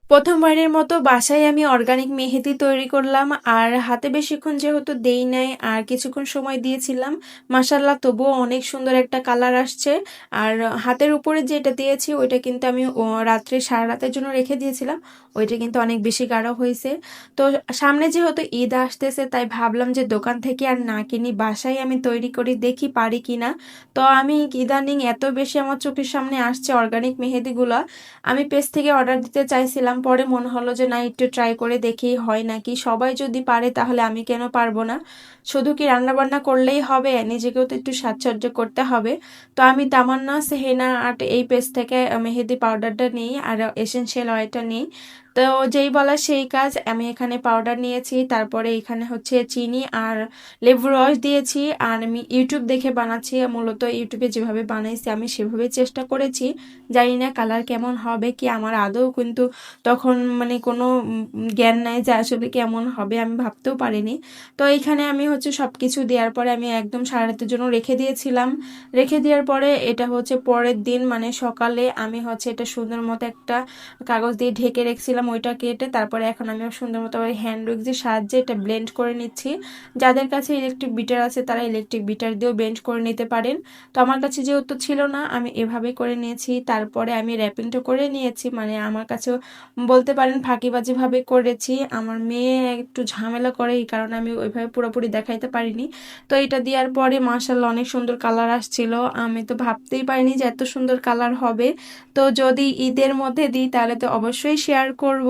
প্রথমবারের মতো বাসায় আমি অর্গানিক মেহেদি তৈরি করলাম আর হাতে বেশিক্ষণ যেহেতু দেই নাই আর কিছুক্ষণ সময় দিয়েছিলাম, মাশাল্লাহ তবুও অনেক সুন্দর একটা কালার আসছে। আর হাতের উপরে যেটা দিয়েছি ওইটা কিন্তু আমি রাত্রে সারা রাতের জন্য রেখে দিয়েছিলাম, ওইটা কিন্তু অনেক বেশি গাঢ় হয়েছে। তো সামনে যেহেতু ঈদ আসতেছে তাই ভাবলাম যে দোকান থেকে আর না কিনি, বাসায় আমি তৈরি করি, দেখি পারি কিনা। তো আমি ইদানিং এত বেশি আমার চোখের সামনে আসছে অর্গানিক মেহেদিগুলো, আমি পেজ থেকে অর্ডার দিতে চাইছিলাম, পরে মনে হলো যে না একটু ট্রাই করে দেখি হয় নাকি, সবাই যদি পারে তাহলে আমি কেন পারবো না। শুধু কি রান্না বান্না করলেই হবে, নিজেকেও তো একটু সাজসজ্জ করতে হবে। তো আমি তামান্না সেহেনা আর্ট এই পেজ থেকে মেহেদি পাউডারটা নিই আর এসেনশিয়াল অয়েলটা নিই। তো যেই বলা সেই কাজ, আমি এখানে পাউডার নিয়েছি, তারপরে এখানে হচ্ছে চিনি আর লেবুর রস দিয়েছি। আর আমি ইউটিউব দেখে বানাচ্ছি, মূলত ইউটিউবে যেভাবে বানাইছি আমি সেভাবে চেষ্টা করেছি। জানি না কালার কেমন হবে, কি আমার আদৌ কিন্তু তখন মানে কোনো জ্ঞান নাই যে আসলে কেমন হবে, আমি ভাবতেও পারিনি। তো এইখানে আমি হচ্ছে সব কিছু দেওয়ার পরে আমি একদম সারা রাতের জন্য রেখে দিয়েছিলাম। রেখে দেওয়ার পরে এটা হচ্ছে পরের দিন মানে সকালে আমি হচ্ছে এটা সুন্দর মতো একটা কাগজ দিয়ে ঢেকে রেখেছিলাম, ওইটা কেটে তারপরে এখন আমি সুন্দর মতো ওই হ্যান্ড উইক্সের সাহায্যে এটা ব্লেন্ড করে নিচ্ছি। যাদের কাছে ইলেকট্রিক বিটার আছে তারা ইলেকট্রিক বিটার দিয়েও ব্লেন্ড করে নিতে পারেন। তো আমার কাছে যেহেতু ছিল না আমি এভাবে করে নিয়েছি, তারপরে আমি র্যাপিংটা করে নিয়েছি, মানে আমার কাছেও বলতে পারেন ফাঁকিবাজিভাবে করেছি। আমার মেয়ে একটু ঝামেলা করে, এই কারণে আমি ওইভাবে পুরোপুরি দেখাইতে পারিনি। তো এটা দেওয়ার পরে মাশাআল্লাহ অনেক সুন্দর কালার আসছিল, আমি তো ভাবতেই পারিনি যে এত সুন্দর কালার হবে। তো যদি ঈদের মধ্যে দিই তাহলে তো অবশ্যই শেয়ার করব।